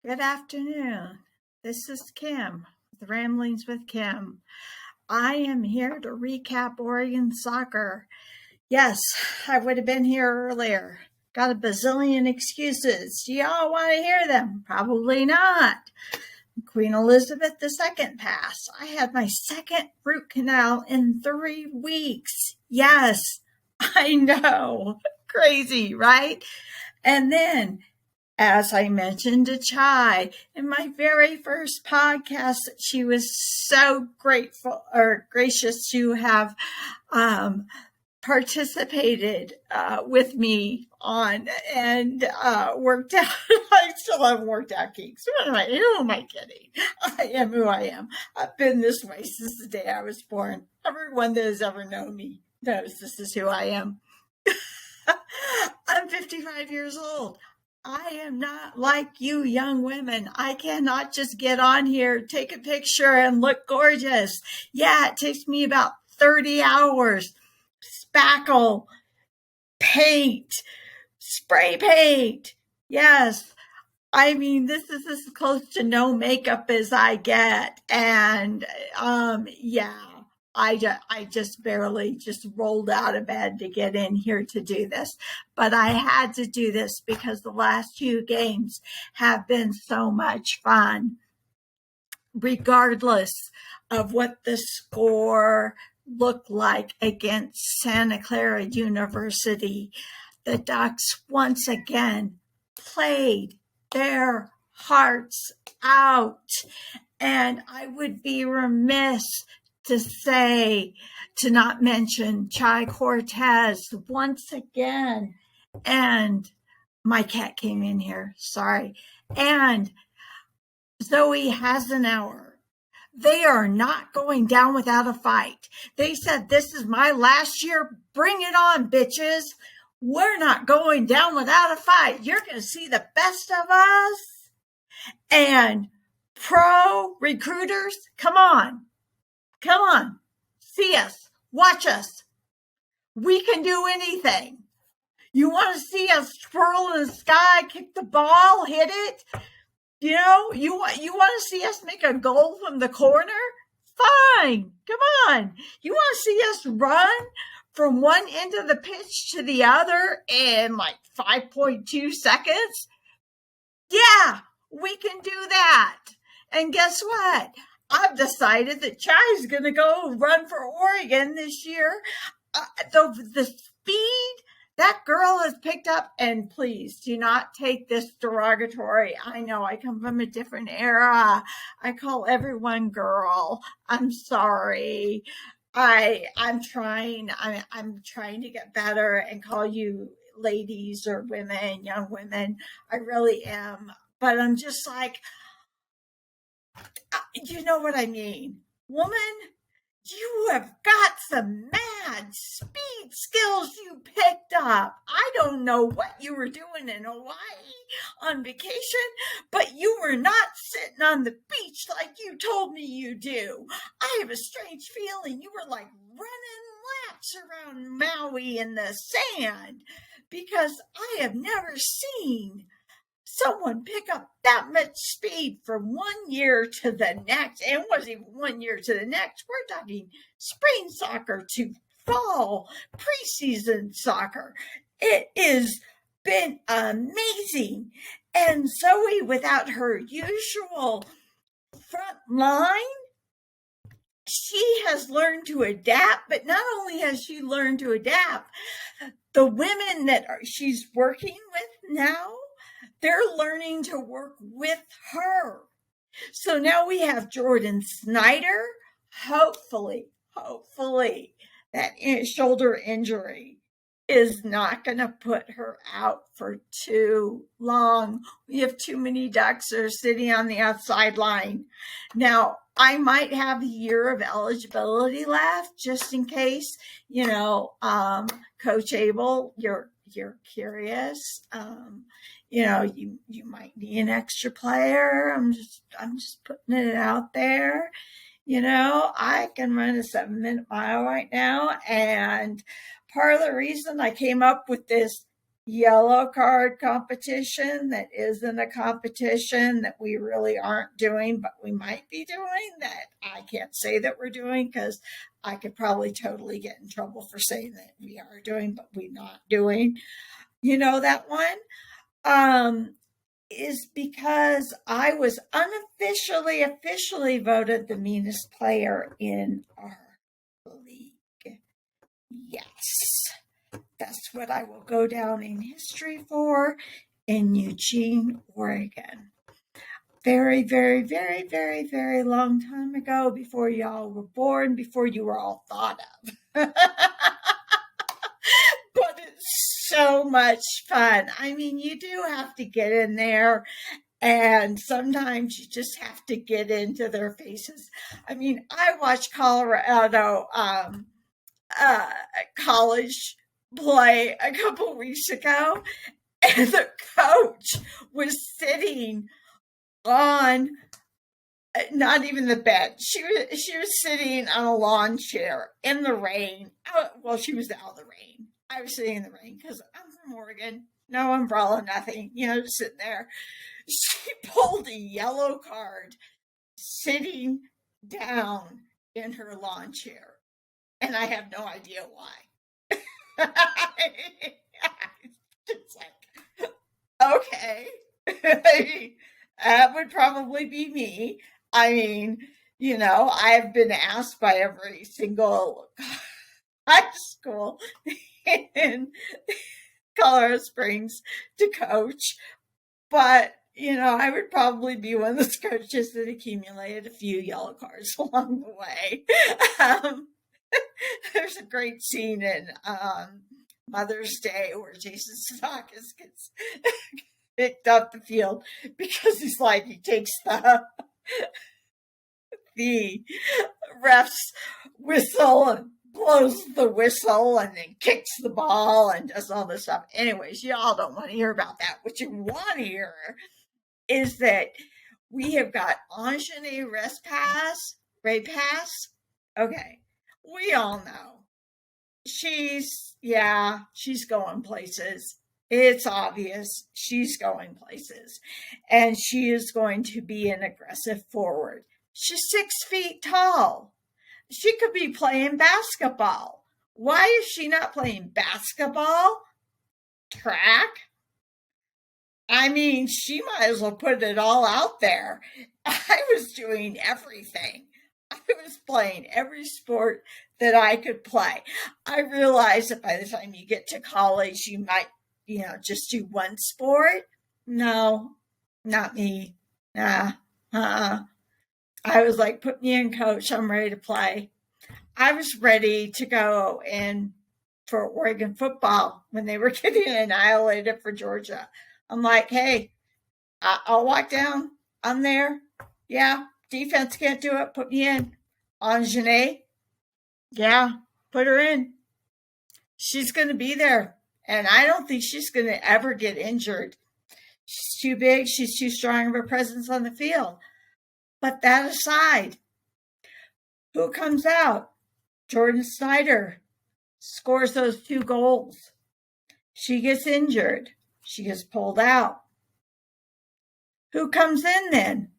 Good afternoon. This is Kim, the Ramblings with Kim. I am here to recap Oregon soccer. Yes, I would have been here earlier. Got a bazillion excuses. Do y'all want to hear them? Probably not. Queen Elizabeth II passed. I had my second root canal in 3 weeks. Yes, I know. Crazy, right? And then as I mentioned to Chai in my very first podcast, she was so grateful or gracious to have participated with me on and worked out. I still haven't worked out geeks. Who am I kidding? I am who I am. I've been this way since the day I was born. Everyone that has ever known me knows this is who I am. I'm 55 years old. I am not like you young women. I cannot just get on here, take a picture, and look gorgeous. Yeah, it takes me about 30 hours. Spackle, paint, spray paint. Yes. I mean, this is as close to no makeup as I get. And yeah. I just barely just rolled out of bed to get in here to do this. But I had to do this because the last few games have been so much fun. Regardless of what the score looked like against Santa Clara University, the Ducks once again played their hearts out. And I would be remiss to not mention Chai Cortez once again. And my cat came in here, sorry. And Zoe Hasenauer. They are not going down without a fight. They said, this is my last year. Bring it on, bitches. We're not going down without a fight. You're going to see the best of us. And pro recruiters, come on. Come on, see us, watch us. We can do anything. You want to see us twirl in the sky, kick the ball, hit it? You know, you want to see us make a goal from the corner? Fine, come on. You want to see us run from one end of the pitch to the other in like 5.2 seconds? Yeah, we can do that. And guess what? I've decided that Chai's going to go run for Oregon this year. The speed that girl has picked up, and please do not take this derogatory. I know I come from a different era. I call everyone girl. I'm sorry. I'm trying to get better and call you ladies or women, young women. I really am. But I'm just like, you know what I mean? Woman, you have got some mad speed skills you picked up. I don't know what you were doing in Hawaii on vacation, but you were not sitting on the beach like you told me you do. I have a strange feeling you were like running laps around Maui in the sand because I have never seen someone pick up that much speed from 1 year to the next. And it wasn't even 1 year to the next. We're talking spring soccer to fall preseason soccer. It has been amazing. And Zoe, without her usual front line, she has learned to adapt. But not only has she learned to adapt, the women that she's working with now, they're learning to work with her. So now we have Jordan Snyder. Hopefully, that shoulder injury is not going to put her out for too long. We have too many Ducks that are sitting on the outside line. Now, I might have a year of eligibility left just in case, Coach Abel, you're curious. You might need an extra player. I'm just putting it out there. I can run a 7-minute mile right now. And part of the reason I came up with this, yellow card competition that isn't a competition that we really aren't doing, but we might be doing, that I can't say that we're doing because I could probably totally get in trouble for saying that we are doing, but we're not doing. You know that one? Is because I was officially voted the meanest player in our league. Yes. That's what I will go down in history for in Eugene, Oregon. Very, very, very, very, very long time ago, before y'all were born, before you were all thought of. But it's so much fun. I mean, you do have to get in there, and sometimes you just have to get into their faces. I mean, I watched Colorado college play a couple weeks ago, and the coach was sitting on not even the bed. She was sitting on a lawn chair in the rain. Well, she was out of the rain. I was sitting in the rain because I'm from Oregon. No umbrella, nothing. Just sitting there. She pulled a yellow card sitting down in her lawn chair. And I have no idea why. It's like, okay. That would probably be me. I mean, I've been asked by every single high school in Colorado Springs to coach. But, I would probably be one of those coaches that accumulated a few yellow cards along the way. There's a great scene in Mother's Day where Jason Sudeikis gets picked up the field because he takes the ref's whistle and blows the whistle and then kicks the ball and does all this stuff. Anyways, y'all don't want to hear about that. What you want to hear is that we have got Anjane Ray Pass. Okay. We all know she's going places. It's obvious she's going places, and she is going to be an aggressive forward. She's 6 feet tall. She could be playing basketball. Why is she not playing basketball? Track? I mean, she might as well put it all out there. I was doing everything. I was playing every sport that I could play. I realized that by the time you get to college, you might, just do one sport. No, not me. Nah. I was like, put me in, coach. I'm ready to play. I was ready to go in for Oregon football when they were getting annihilated for Georgia. I'm like, hey, I'll walk down. I'm there. Yeah. Defense can't do it. Put me in. Anjane, yeah, put her in. She's going to be there. And I don't think she's going to ever get injured. She's too big. She's too strong of a presence on the field. But that aside, who comes out? Jordan Snyder scores those 2 goals. She gets injured. She gets pulled out. Who comes in then?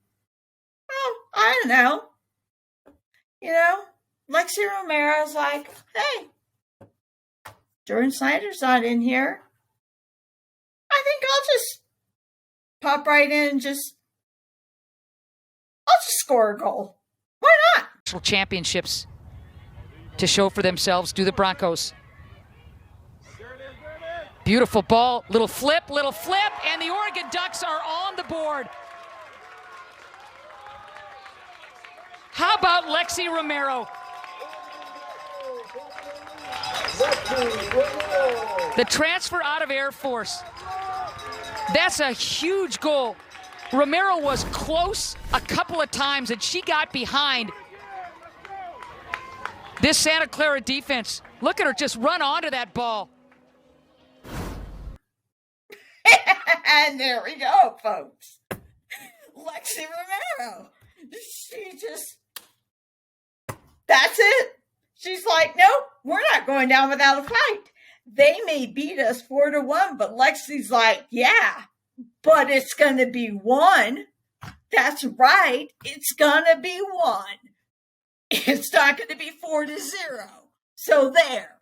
Oh, I don't know. Lexi Romero's like, hey, Jordan Snyder's not in here. I think I'll just pop right in and I'll just score a goal. Why not? Championships to show for themselves. Do the Broncos. Beautiful ball, little flip, and the Oregon Ducks are on the board. How about Lexi Romero? The transfer out of Air Force. That's a huge goal. Romero was close a couple of times, and she got behind this Santa Clara defense. Look at her just run onto that ball. And there we go, folks. Lexi Romero. That's it. She's like, nope, we're not going down without a fight. they may beat us 4-1, but Lexi's like, yeah, but it's going to be 1. That's right. It's going to be 1. It's not going to be 4-0. So there.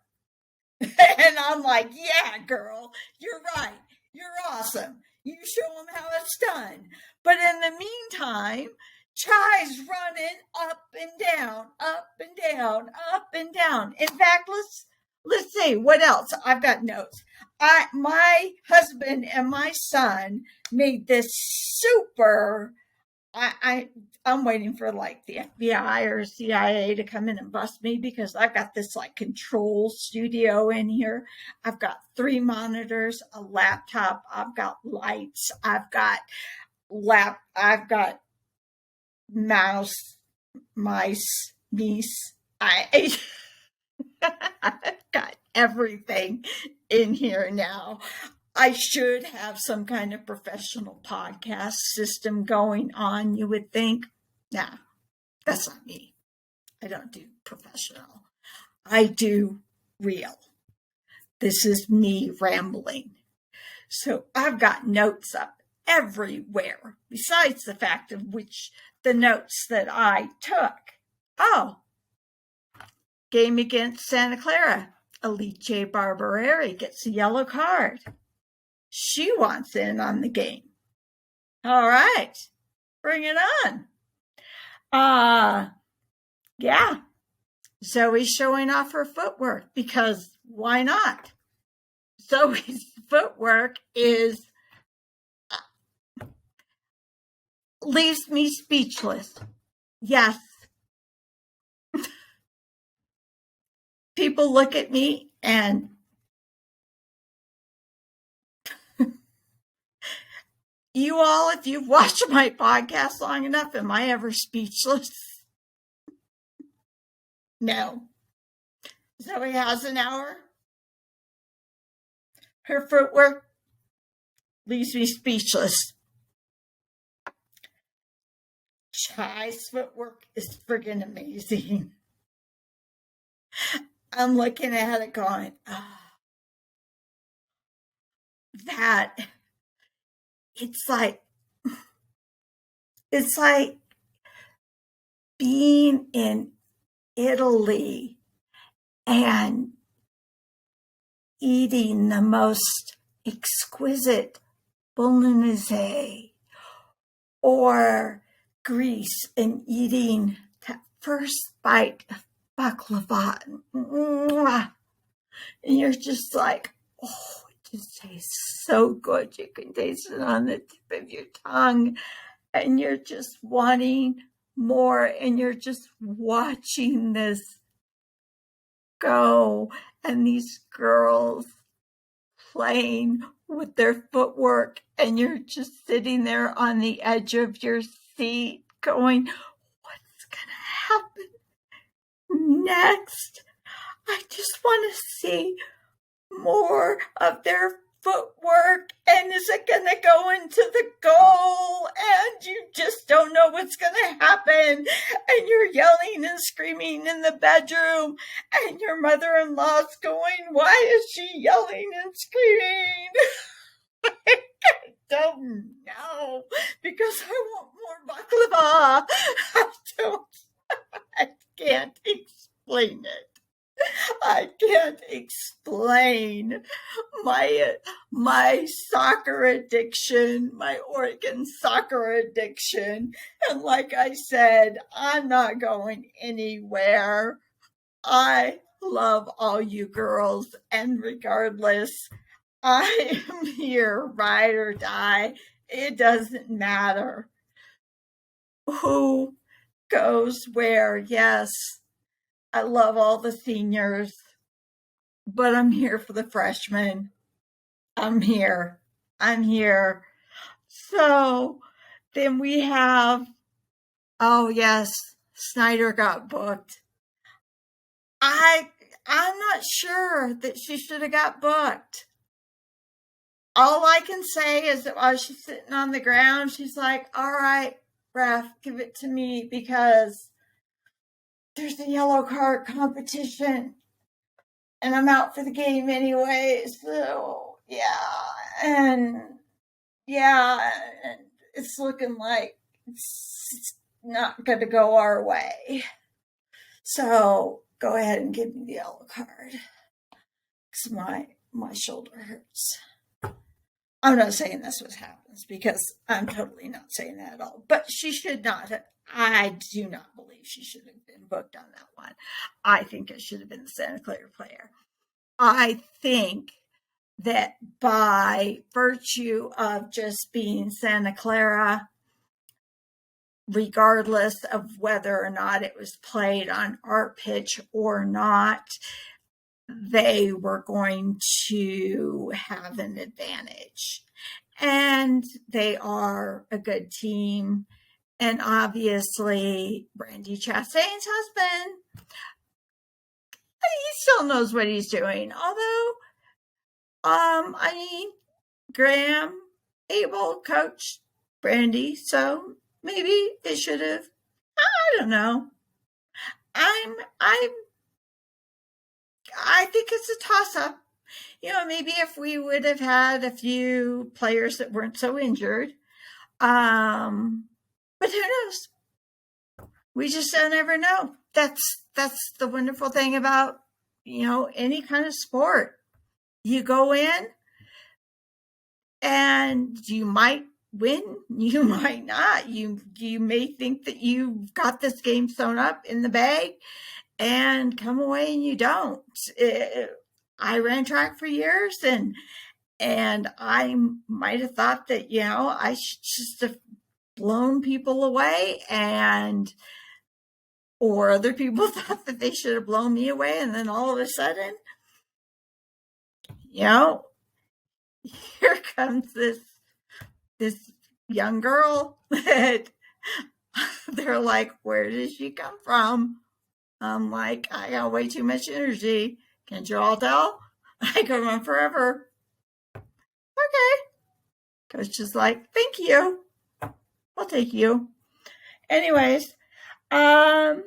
And I'm like, yeah, girl, you're right. You're awesome. You show them how it's done. But in the meantime, Chai's running up and down, up and down, up and down. In fact, let's see what else. I've got notes. My husband and my son made this super. I'm waiting for like the FBI or CIA to come in and bust me because I've got this like control studio in here. I've got 3 monitors, a laptop, I've got lights, I've got mouse, mice, niece. I've got everything in here now. I should have some kind of professional podcast system going on, you would think. Nah, that's not me. I don't do professional. I do real. This is me rambling. So I've got notes up everywhere, besides the fact of which the notes that I took. Oh, game against Santa Clara. Alice Barbereri gets a yellow card. She wants in on the game. All right, bring it on. Yeah, Zoe's showing off her footwork because why not? Zoe's footwork leaves me speechless. Yes. People look at me and you all, if you've watched my podcast long enough, am I ever speechless? No. Zoe has an hour. Her footwork leaves me speechless. Chai's footwork is friggin' amazing. I'm looking at it going, that it's like being in Italy and eating the most exquisite bolognese, or Greece and eating that first bite of baklava. And you're just like, oh, it just tastes so good. You can taste it on the tip of your tongue. And you're just wanting more. And you're just watching this go. And these girls playing with their footwork. And you're just sitting there on the edge of your seat going, what's going to happen next? I just want to see more of their footwork, and is it going to go into the goal? And you just don't know what's going to happen, and you're yelling and screaming in the bedroom, and your mother-in-law's going, why is she yelling and screaming? I don't know, because I want more baklava. I can't explain it. I can't explain my soccer addiction, my Oregon soccer addiction. And like I said, I'm not going anywhere. I love all you girls, and regardless, I am here, ride or die. It doesn't matter who goes where. Yes, I love all the seniors, but I'm here for the freshmen. I'm here. So then we have, oh yes, Snyder got booked. I'm not sure that she should have got booked. All I can say is that while she's sitting on the ground, she's like, all right, ref, give it to me because there's a yellow card competition. and I'm out for the game anyway. So and it's looking like it's not going to go our way. So go ahead and give me the yellow card because my shoulder hurts. I'm not saying that's what happens because I'm totally not saying that at all. But she should not have. I do not believe she should have been booked on that one. I think it should have been the Santa Clara player. I think that by virtue of just being Santa Clara, regardless of whether or not it was played on our pitch or not, they were going to have an advantage. And they are a good team. And obviously, Brandi Chastain's husband, he still knows what he's doing. Although, Graeme Abel coached Brandi, so maybe it should have. I don't know. I think it's a toss-up. Maybe if we would have had a few players that weren't so injured. But who knows? We just don't ever know. That's the wonderful thing about, any kind of sport. You go in and you might win, you might not. You may think that you've got this game sewn up in the bag and come away and you don't. I ran track for years and I might have thought that, I should just have blown people away or other people thought that they should have blown me away. And then all of a sudden, here comes this young girl that they're like, where did she come from? I'm like, I got way too much energy. Can't you all tell? I could run forever. Okay. Coach is like, thank you. I'll take you. Anyways, so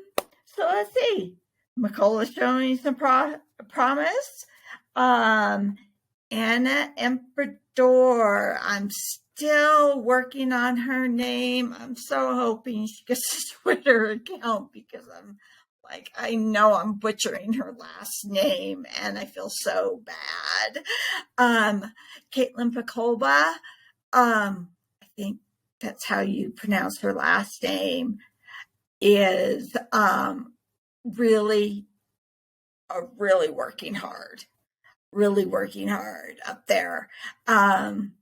let's see. Mikola's showing some promise. Anna Emperador. I'm still working on her name. I'm so hoping she gets a Twitter account because I'm like, I know I'm butchering her last name and I feel so bad. Caitlin Picolba. I think that's how you pronounce her last name, is really working hard up there. And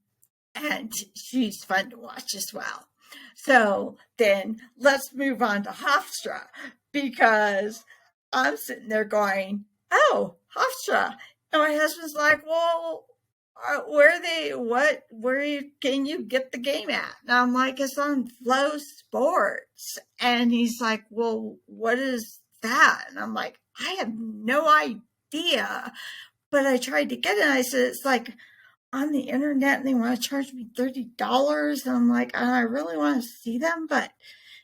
she's fun to watch as well. So then let's move on to Hofstra, because I'm sitting there going, oh, Hofstra. And my husband's like, well, where can you get the game at? And I'm like, it's on Flow Sports. And he's like, well, what is that? And I'm like, I have no idea. But I tried to get it. And I said, it's like on the internet and they want to charge me $30. And I'm like, I really want to see them. But,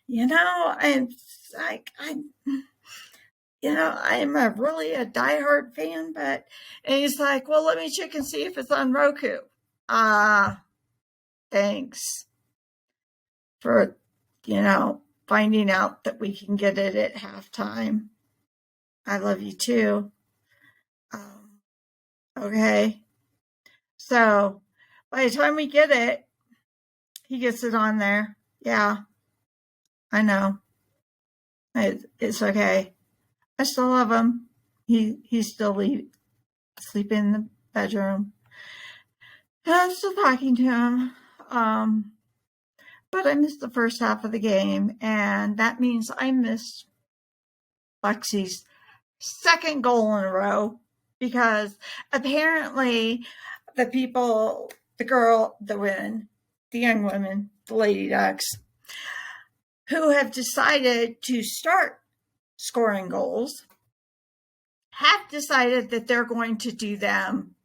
I'm like, I'm really a diehard fan, and he's like, well, let me check and see if it's on Roku. Thanks for, finding out that we can get it at halftime. I love you too. Okay. So by the time we get it, he gets it on there. Yeah, I know. It's okay. I still love him. He's still sleeping in the bedroom. And I'm still talking to him. But I missed the first half of the game, and that means I missed Lexi's second goal in a row, because apparently the young women, the Lady Ducks, who have decided to start scoring goals, have decided that they're going to do them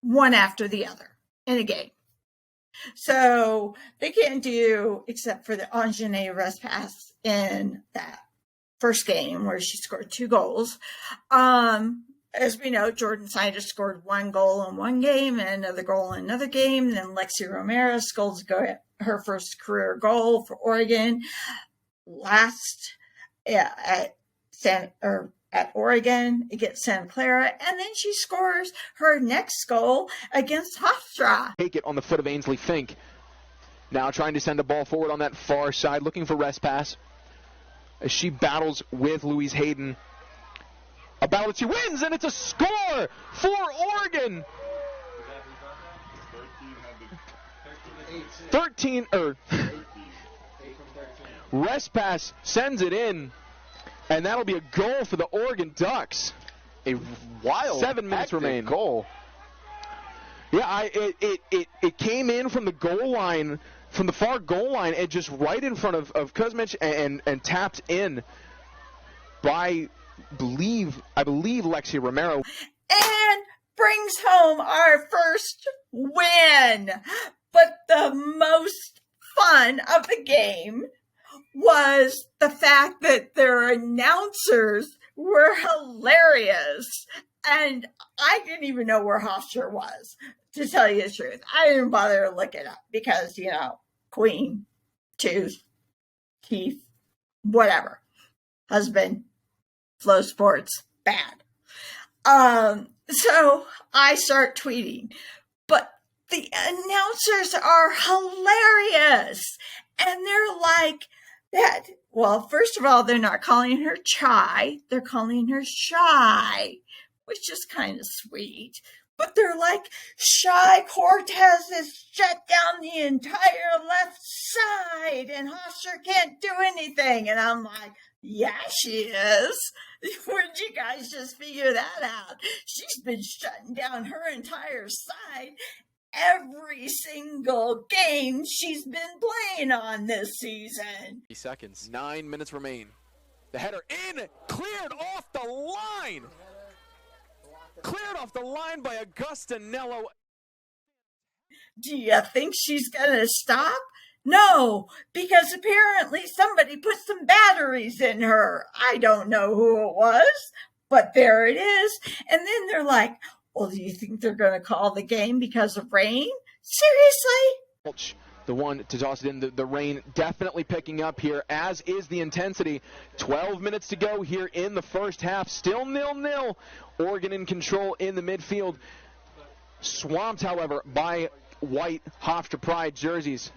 one after the other in a game. So they can't do, except for the Angene rest pass in that first game where she scored 2 goals. As we know, Jordan Snyder scored 1 goal in one game and another goal in another game. Then Lexi Romero scored her first career goal for Oregon at Oregon against Santa Clara, and then she scores her next goal against Hofstra. Take it on the foot of Ainsley Fink. Now trying to send a ball forward on that far side, looking for rest pass as she battles with Louise Hayden. A battle that she wins, and it's a score for Oregon. 13 rest pass sends it in, and that'll be a goal for the Oregon Ducks. A wild 7 minutes remain. Goal. Yeah, it came in from the goal line, from the far goal line, and just right in front of Kuzmich and tapped in by I believe Lexi Romero. And brings home our first win. But the most fun of the game was the fact that their announcers were hilarious. And I didn't even know where Hofstra was, to tell you the truth. I didn't bother to look it up because, Queen, Tooth, Keith, whatever. Husband, Flow Sports, bad. So I start tweeting. But the announcers are hilarious. And they're like that. Well, first of all, they're not calling her Chai. They're calling her Shy, which is kind of sweet. But they're like, Shy Cortez has shut down the entire left side and Hofstra can't do anything. And I'm like, yeah, she is. Where'd you guys just figure that out? She's been shutting down her entire side every single game she's been playing on this season. 30 seconds. 9 minutes remain. The header in, cleared off the line. Cleared off the line by Augusta Nello. Do you think she's going to stop? No, because apparently somebody put some batteries in her. I don't know who it was, but there it is. And then they're like, well, do you think they're going to call the game because of rain? Seriously? The one to toss it in, the rain definitely picking up here, as is the intensity. 12 minutes to go here in the first half. Still 0-0. Oregon in control in the midfield. Swamped, however, by white Hofstra Pride jerseys.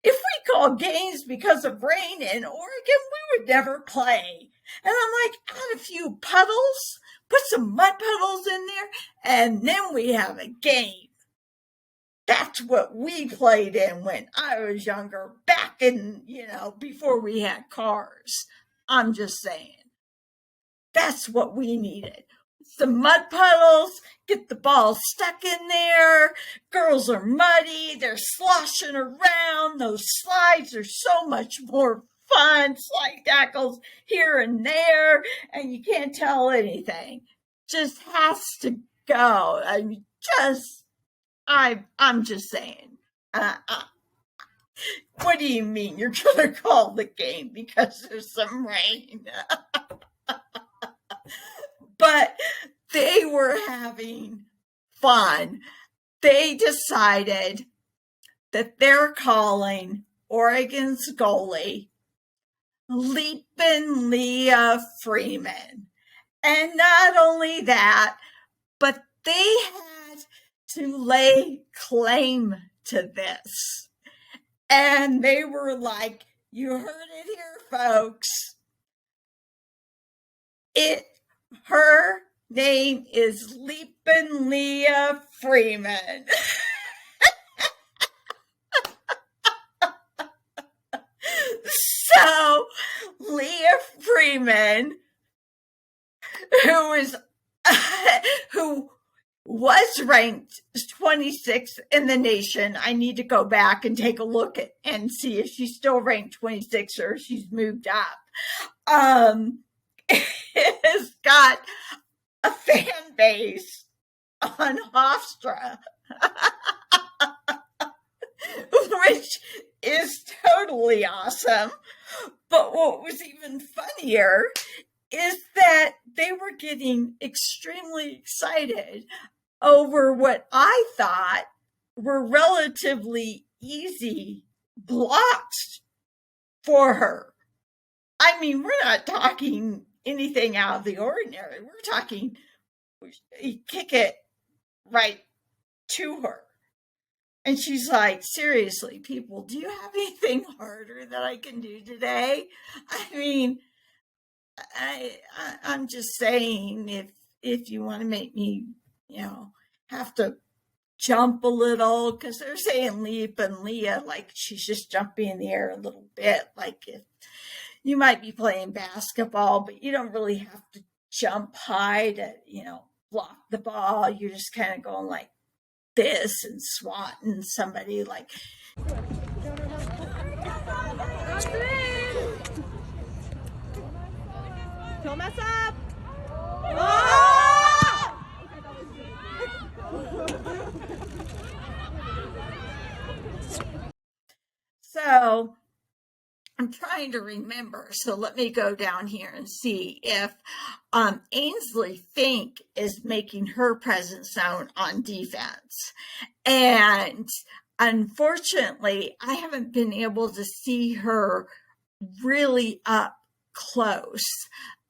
If we call games because of rain in Oregon, we would never play. And I'm like, add a few puddles, put some mud puddles in there, and then we have a game. That's what we played in when I was younger, back in, before we had cars. I'm just saying. That's what we needed. Some mud puddles, get the ball stuck in there. Girls are muddy. They're sloshing around. Those slides are so much more fun. Slide tackles here and there. And you can't tell anything. Just has to go. I'm just saying. What do you mean you're going to call the game because there's some rain? But they were having fun. They decided that they're calling Oregon's goalie Leapin' Leah Freeman. And not only that, but they had to lay claim to this. And they were like, you heard it here, folks. Her name is Leapin' Leah Freeman. So, Leah Freeman, who was ranked 26th in the nation. I need to go back and take a look at and see if she's still ranked 26 or if she's moved up. Has got a fan base on Hofstra, which is totally awesome. But what was even funnier is that they were getting extremely excited over what I thought were relatively easy blocks for her. I mean, we're not talking anything out of the ordinary. We're talking, you kick it right to her. And she's like, seriously, people, do you have anything harder that I can do today? I mean, I'm just saying, if you want to make me, have to jump a little, because they're saying leap and Leah, like she's just jumping in the air a little bit. Like if you might be playing basketball, but you don't really have to jump high to, block the ball. You're just kind of going like this and swatting somebody like. Don't mess up. So I'm trying to remember. So let me go down here and see if Ainsley Fink is making her presence known on defense. And unfortunately, I haven't been able to see her really up close.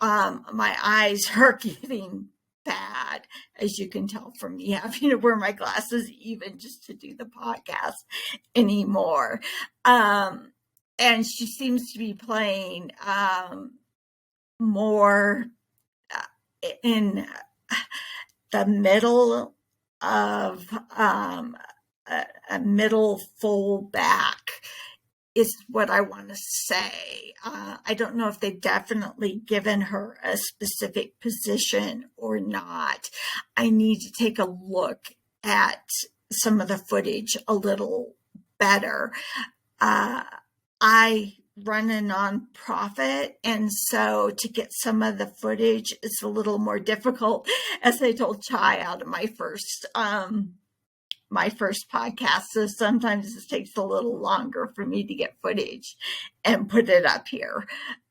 My eyes are getting bad, as you can tell from me having to wear my glasses even just to do the podcast anymore. And she seems to be playing more in the middle of a middle fullback is what I want to say. I don't know if they've definitely given her a specific position or not. I need to take a look at some of the footage a little better. I run a nonprofit, and so to get some of the footage is a little more difficult. As I told Chai out of my first podcast, so sometimes it takes a little longer for me to get footage and put it up here.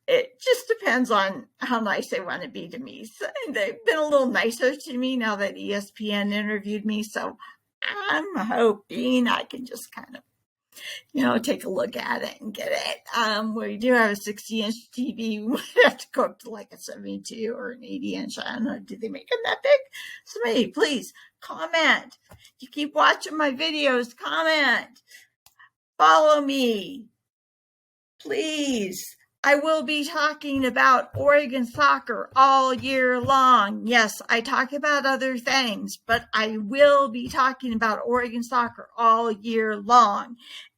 It just depends on how nice they want to be to me. So they've been a little nicer to me now that ESPN interviewed me, so I'm hoping I can just kind of take a look at it and get it. We do have a 60-inch TV. We might have to go up to like a 72 or an 80-inch. I don't know. Do they make them that big? Somebody, please comment. You keep watching my videos. Comment. Follow me. Please. I will be talking about Oregon soccer all year long. Yes, I talk about other things, but I will be talking about Oregon soccer all year long.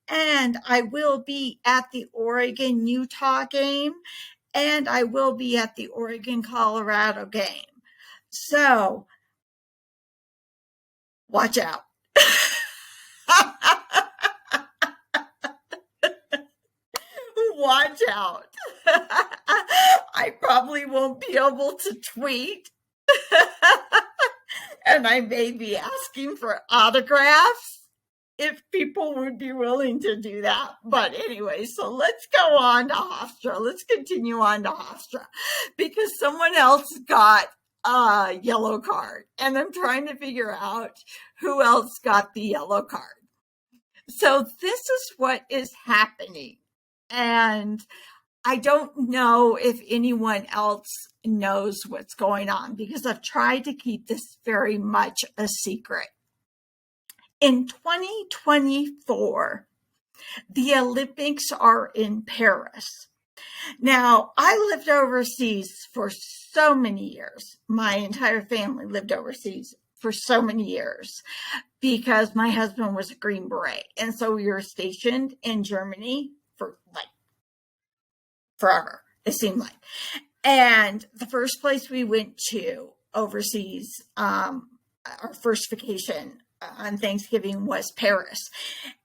And I will be at the Oregon-Utah game, and I will be at the Oregon-Colorado game. So, watch out. Watch out. I probably won't be able to tweet. And I may be asking for autographs if people would be willing to do that. But anyway, so let's go on to Hofstra. Let's continue on to Hofstra because someone else got a yellow card. And I'm trying to figure out who else got the yellow card. So this is what is happening. And I don't know if anyone else knows what's going on because I've tried to keep this very much a secret. In 2024, the Olympics are in Paris. Now, I lived overseas for so many years. My entire family lived overseas for so many years because my husband was a Green Beret. And so we were stationed in Germany for like forever, it seemed like. And the first place we went to overseas, our first vacation on Thanksgiving was Paris.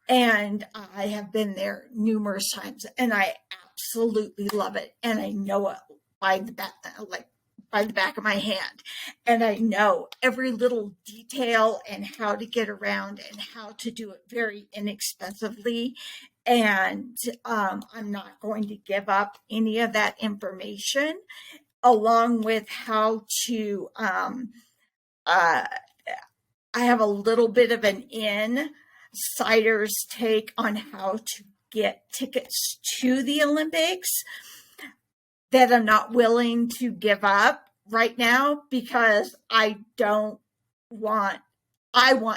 And I have been there numerous times and I absolutely love it. And I know it by the back of my hand. And I know every little detail and how to get around and how to do it very inexpensively And I'm not going to give up any of that information, along with how to, I have a little bit of an insider's take on how to get tickets to the Olympics that I'm not willing to give up right now, because I want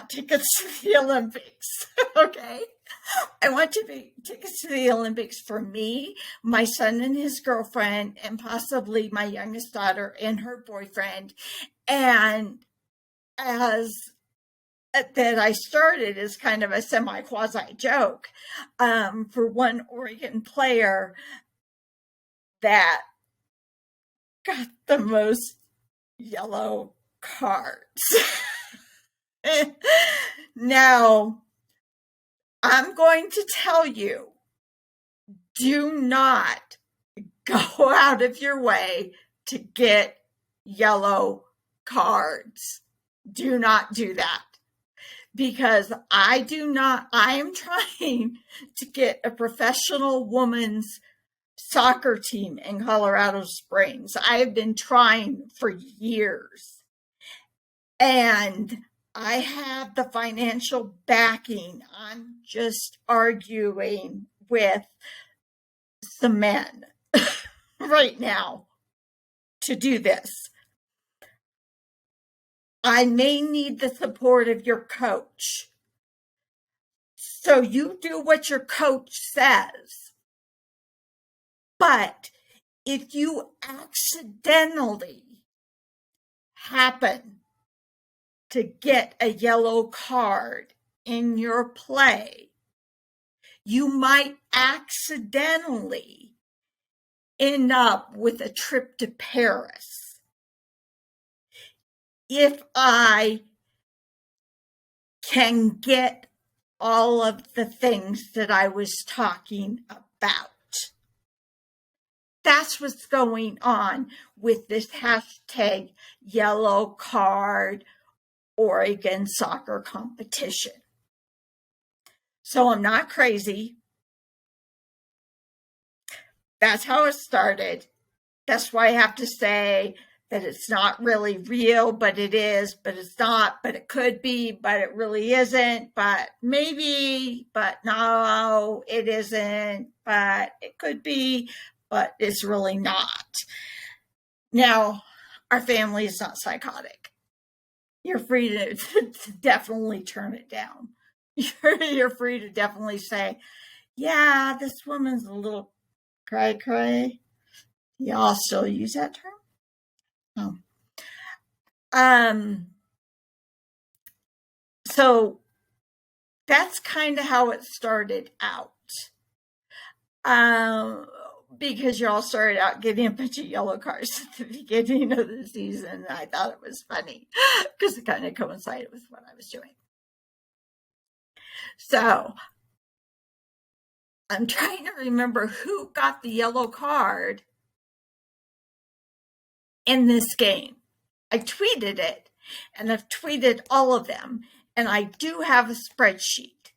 tickets to the Olympics. Okay. I want tickets to the Olympics for me, my son and his girlfriend, and possibly my youngest daughter and her boyfriend. And as that I started as kind of a semi-quasi joke for one Oregon player that got the most yellow cards. Now, I'm going to tell you, do not go out of your way to get yellow cards. Do not do that. Because I am trying to get a professional women's soccer team in Colorado Springs. I have been trying for years. And I have the financial backing. I'm just arguing with some men right now to do this. I may need the support of your coach. So you do what your coach says. But if you accidentally happen to get a yellow card in your play, you might accidentally end up with a trip to Paris. If I can get all of the things that I was talking about. That's what's going on with this hashtag yellow card Oregon soccer competition. So I'm not crazy. That's how it started. That's why I have to say that it's not really real, but it is, but it's not, but it could be, but it really isn't, but maybe, but no, it isn't, but it could be, but it's really not. Now, our family is not psychotic. You're free to definitely turn it down. You're free to definitely say, yeah, this woman's a little cray-cray. Y'all still use that term? Oh. So that's kind of how it started out. Because y'all started out getting a bunch of yellow cards at the beginning of the season. And I thought it was funny because it kind of coincided with what I was doing. So I'm trying to remember who got the yellow card in this game. I tweeted it, and I've tweeted all of them, and I do have a spreadsheet.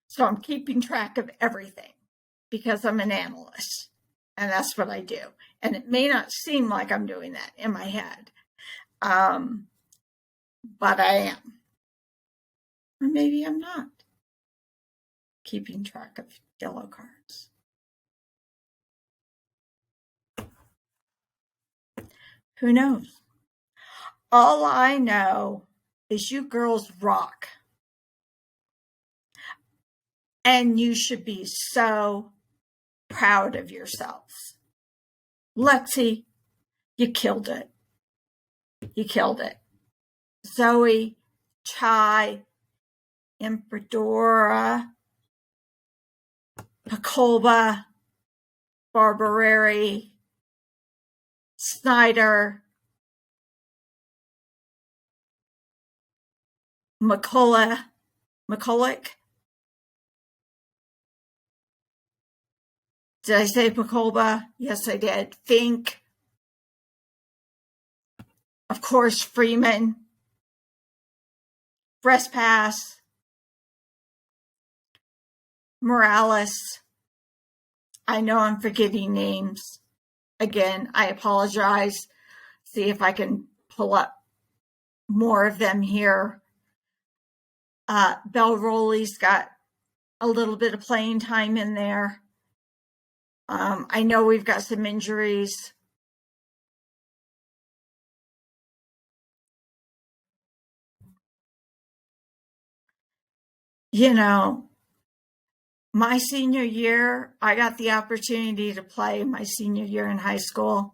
So I'm keeping track of everything because I'm an analyst, and that's what I do. And it may not seem like I'm doing that in my head, but I am. Or maybe I'm not keeping track of yellow cards. Who knows? All I know is you girls rock. And you should be so proud of yourselves. Lexi, you killed it. You killed it. Zoe, Chai, Impradora, Pacolba, Barberary, Snyder, McCulloch. Did I say Pacolba? Yes, I did. Fink. Of course, Freeman. Breast Pass. Morales. I know I'm forgetting names. Again, I apologize. See if I can pull up more of them here. Bell Rowley's got a little bit of playing time in there. I know we've got some injuries. You know, my senior year, I got the opportunity to play my senior year in high school.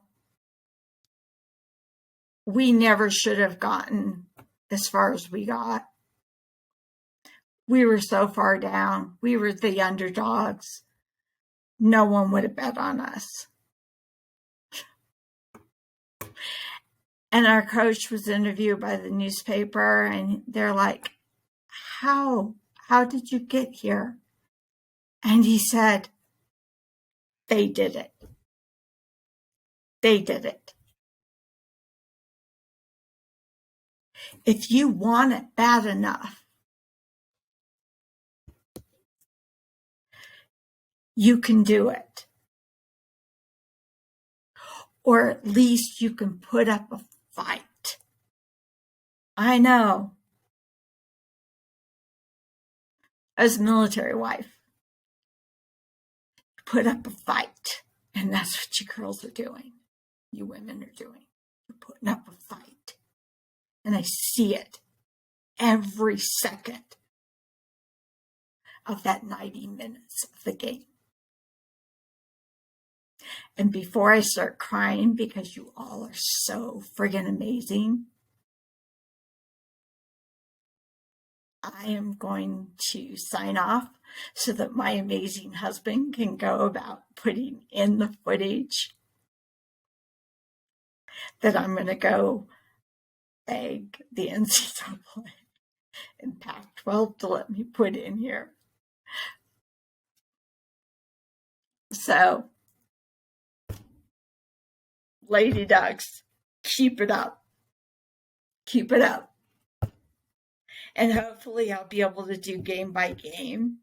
We never should have gotten as far as we got. We were so far down. We were the underdogs. No one would have bet on us. And our coach was interviewed by the newspaper, and they're like, how did you get here? And he said, they did it. They did it. If you want it bad enough, you can do it. Or at least you can put up a fight. I know. As a military wife, put up a fight. And that's what you girls are doing. You women are doing. You're putting up a fight. And I see it every second of that 90 minutes of the game. And before I start crying because you all are so friggin' amazing, I am going to sign off so that my amazing husband can go about putting in the footage that I'm going to go beg the NCAA and Pac-12 to let me put in here. So, Lady Ducks, keep it up. Keep it up. And hopefully I'll be able to do game by game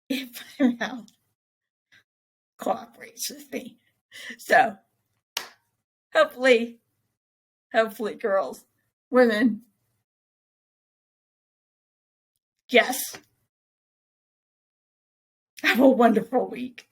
if my health cooperates with me. So, hopefully, girls, women, yes, have a wonderful week.